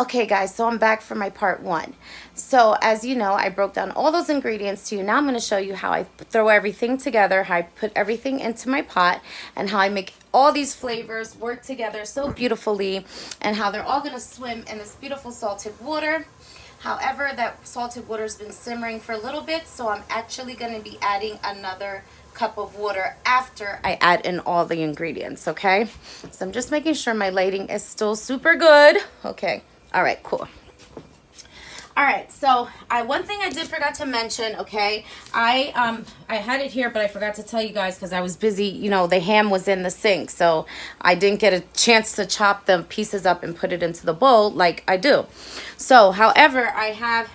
Okay, guys, so I'm back for my part one. So as you know, I broke down all those ingredients to you. Now I'm going to show you how I throw everything together, how I put everything into my pot, and how I make all these flavors work together so beautifully, and how they're all going to swim in this beautiful salted water. However, that salted water has been simmering for a little bit, so I'm actually going to be adding another cup of water after I add in all the ingredients, okay? So I'm just making sure my lighting is still super good. Okay. All right, cool. All right, so one thing I did forgot to mention, okay, I had it here, but I forgot to tell you guys because I was busy. You know, the ham was in the sink, so I didn't get a chance to chop the pieces up and put it into the bowl like I do. So, however, I have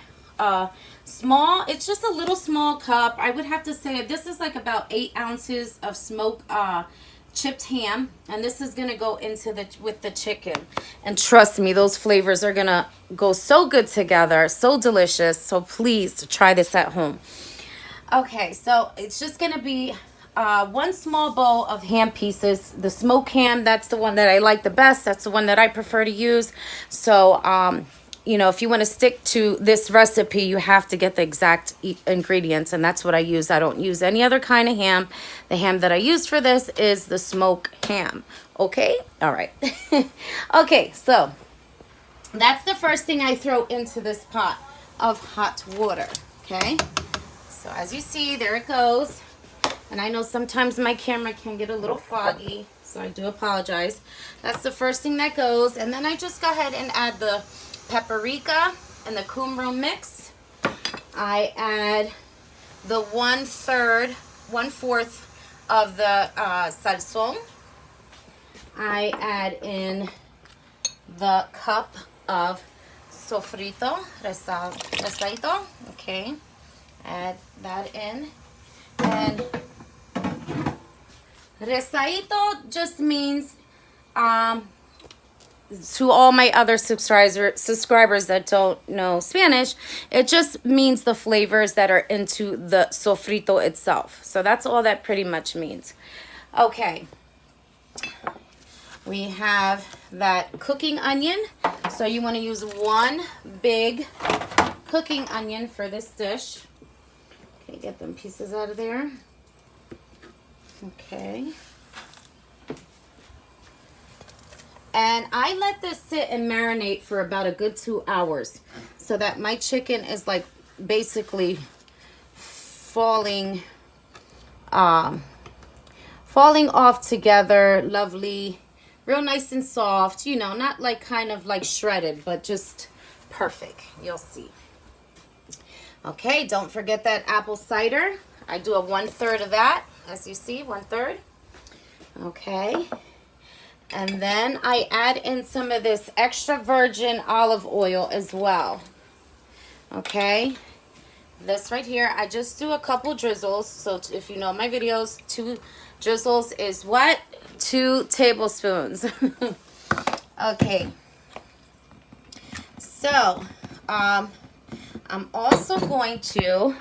small, it's just a little small cup. I would have to say this is like about 8 ounces of smoked chipped ham, and this is gonna go into with the chicken, and trust me, those flavors are gonna go so good together, so delicious. So please try this at home. Okay, so it's just gonna be one small bowl of ham pieces. The smoked ham, that's the one that I like the best. That's the one that I prefer to use. So you know, if you want to stick to this recipe, you have to get the exact ingredients, and that's what I use. I don't use any other kind of ham. The ham that I use for this is the smoked ham. Okay? All right. Okay, so that's the first thing I throw into this pot of hot water. Okay? So as you see, there it goes. And I know sometimes my camera can get a little foggy, so I do apologize. That's the first thing that goes. And then I just go ahead and add the paprika and the kumru mix. I add the 1/4 of the salsón. I add in the cup of sofrito, resaito. Okay, add that in. And resaito just means to all my other subscribers that don't know Spanish, it just means the flavors that are into the sofrito itself. So that's all that pretty much means. Okay. We have that cooking onion. So you want to use one big cooking onion for this dish. Okay, get them pieces out of there. Okay. And I let this sit and marinate for about a good 2 hours so that my chicken is like basically falling off together, lovely, real nice and soft, you know, not like kind of like shredded, but just perfect. You'll see. Okay, don't forget that apple cider. I do a 1/3 of that, as you see, 1/3. Okay. And then I add in some of this extra virgin olive oil as well. Okay. This right here, I just do a couple drizzles. So if you know my videos, 2 drizzles is what? 2 tablespoons. Okay. So, I'm also going to,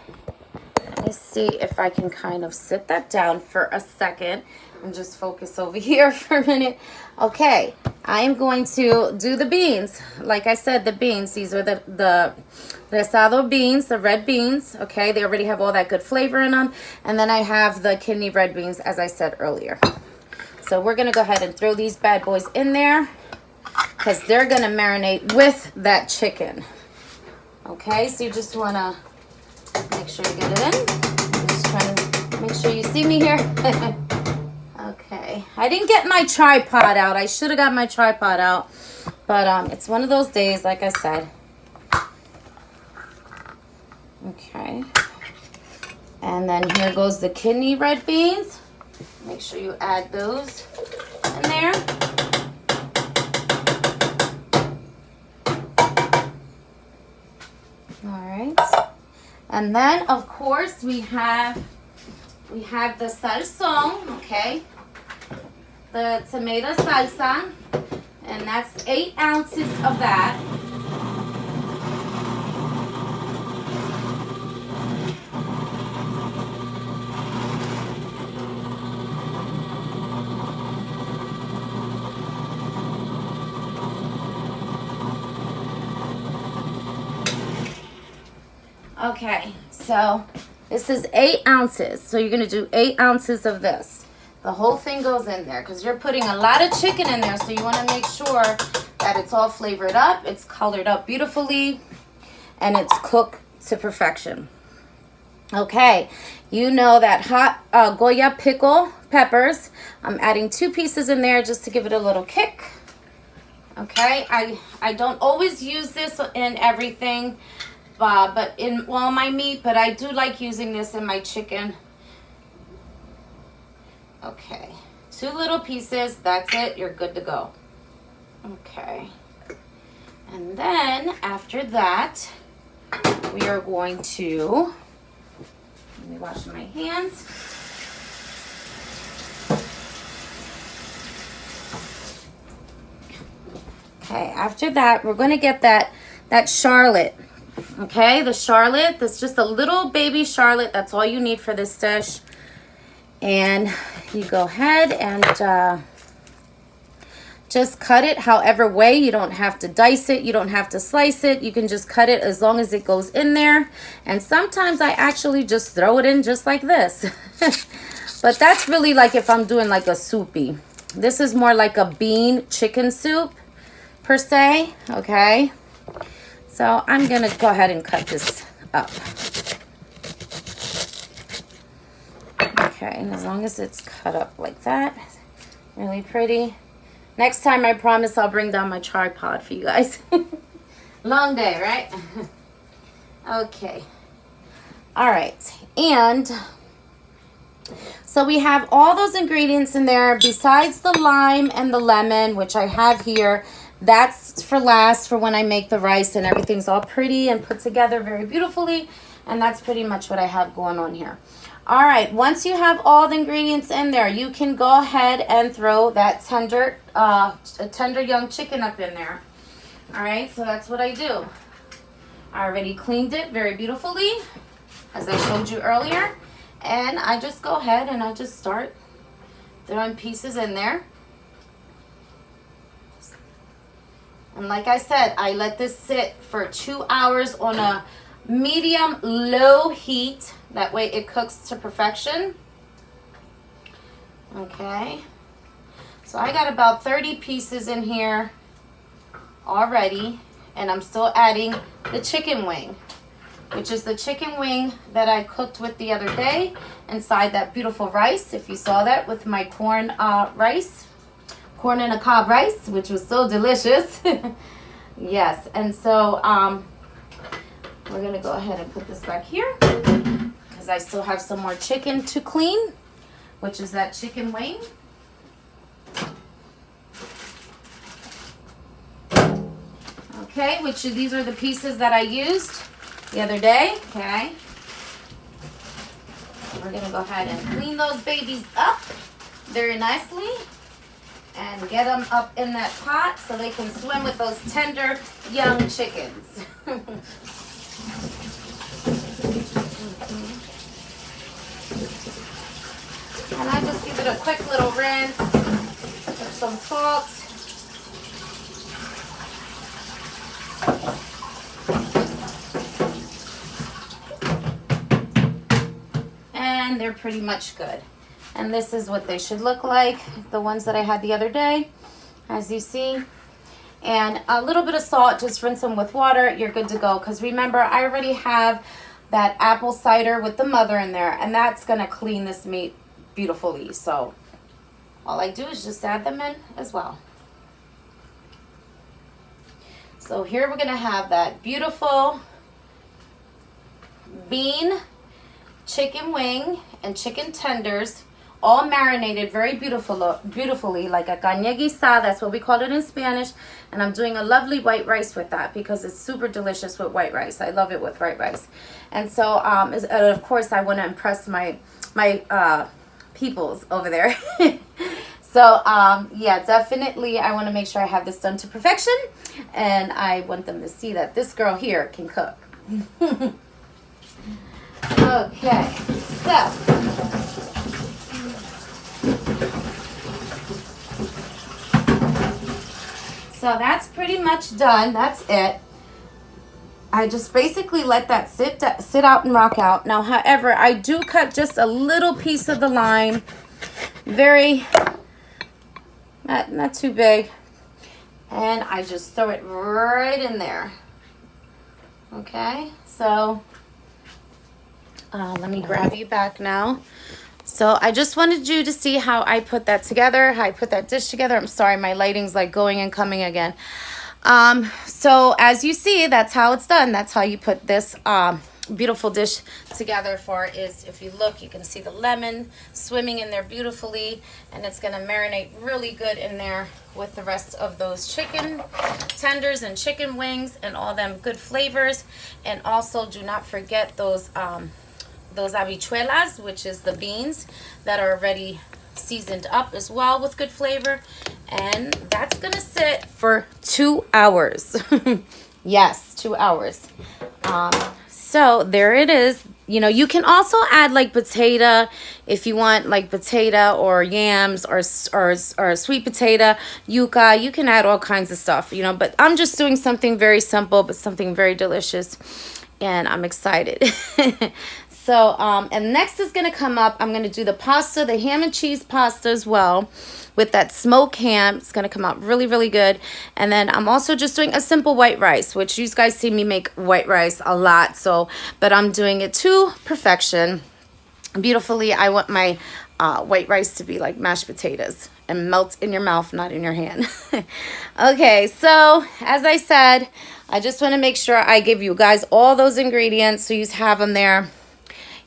let's see if I can kind of sit that down for a second and just focus over here for a minute. Okay, I am going to do the beans. Like I said, the beans, these are the resado beans, the red beans. Okay, they already have all that good flavor in them. And then I have the kidney red beans, as I said earlier. So we're going to go ahead and throw these bad boys in there because they're going to marinate with that chicken. Okay, so you just want to make sure you get it in. I'm just trying to make sure you see me here. Okay, I didn't get my tripod out. I should have got my tripod out, but it's one of those days, like I said. Okay, and then here goes the kidney red beans. Make sure you add those in there. All right, and then of course we have the salsón, okay, the tomato salsa, and that's 8 ounces of that. Okay, so this is 8 ounces. So you're gonna do 8 ounces of this. The whole thing goes in there because you're putting a lot of chicken in there. So you wanna make sure that it's all flavored up, it's colored up beautifully, and it's cooked to perfection. Okay, you know that hot Goya pickle peppers. I'm adding 2 pieces in there just to give it a little kick. Okay, I don't always use this in everything, but in all my meat, but I do like using this in my chicken. Okay, 2 little pieces, that's it, you're good to go. Okay, and then after that, we are going to, let me wash my hands. Okay, after that, we're going to get that Charlotte. Okay, the Charlotte, that's just a little baby Charlotte. That's all you need for this dish. And you go ahead and just cut it however way. You don't have to dice it. You don't have to slice it. You can just cut it as long as it goes in there. And sometimes I actually just throw it in just like this. But that's really like if I'm doing like a soupy. This is more like a bean chicken soup per se. Okay. So I'm going to go ahead and cut this up. Okay, and as long as it's cut up like that, really pretty. Next time, I promise I'll bring down my tripod for you guys. Long day, right? Okay. All right, and so we have all those ingredients in there besides the lime and the lemon, which I have here. That's for last, for when I make the rice and everything's all pretty and put together very beautifully. And that's pretty much what I have going on here. All right, once you have all the ingredients in there, you can go ahead and throw that tender young chicken up in there. All right, so that's what I do. I already cleaned it very beautifully, as I showed you earlier. And I just go ahead and I just start throwing pieces in there. And like I said, I let this sit for 2 hours on a medium-low heat. That way it cooks to perfection. Okay. So I got about 30 pieces in here already. And I'm still adding the chicken wing, which is the chicken wing that I cooked with the other day inside that beautiful rice. If you saw that with my corn rice. Corn and a cob rice, which was so delicious. Yes, and so we're gonna go ahead and put this back here because I still have some more chicken to clean, which is that chicken wing. Okay, these are the pieces that I used the other day. Okay, so we're gonna go ahead and clean those babies up very nicely and get them up in that pot so they can swim with those tender young chickens. And I just give it a quick little rinse with some salt. And they're pretty much good. And this is what they should look like, the ones that I had the other day, as you see. And a little bit of salt, just rinse them with water, you're good to go. Because remember, I already have that apple cider with the mother in there, and that's going to clean this meat beautifully. So all I do is just add them in as well. So here we're going to have that beautiful bean, chicken wing, and chicken tenders, all marinated very beautifully like a carne guisada. That's what we call it in Spanish. And I'm doing a lovely white rice with that because it's super delicious with white rice. I love it with white rice. And so, of course, I want to impress my peoples over there. So, yeah, definitely I want to make sure I have this done to perfection. And I want them to see that this girl here can cook. Okay, so that's pretty much done. That's it. I just basically let that sit out and rock out. Now, however, I do cut just a little piece of the lime. Very, not too big. And I just throw it right in there. Okay, so let me grab you back now. So I just wanted you to see how I put that together, how I put that dish together. I'm sorry, my lighting's like going and coming again. So as you see, that's how it's done. That's how you put this beautiful dish together for is, if you look, you can see the lemon swimming in there beautifully, and it's gonna marinate really good in there with the rest of those chicken tenders and chicken wings and all them good flavors. And also do not forget those habichuelas, which is the beans that are already seasoned up as well with good flavor. And that's gonna sit for 2 hours. Yes, 2 hours. So there it is. You know, you can also add like potato if you want, like potato or yams or sweet potato, yuca. You can add all kinds of stuff, you know, but I'm just doing something very simple but something very delicious, and I'm excited. So, and next is going to come up, I'm going to do the pasta, the ham and cheese pasta as well with that smoked ham. It's going to come out really, really good. And then I'm also just doing a simple white rice, which you guys see me make white rice a lot. So, but I'm doing it to perfection. Beautifully, I want my white rice to be like mashed potatoes and melt in your mouth, not in your hand. Okay, so as I said, I just want to make sure I give you guys all those ingredients so you have them there.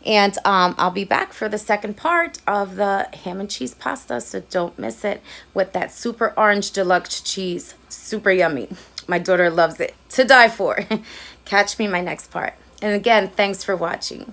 And I'll be back for the second part of the ham and cheese pasta, so don't miss it, with that super orange deluxe cheese. Super yummy. My daughter loves it to die for. Catch me in my next part. And again, thanks for watching.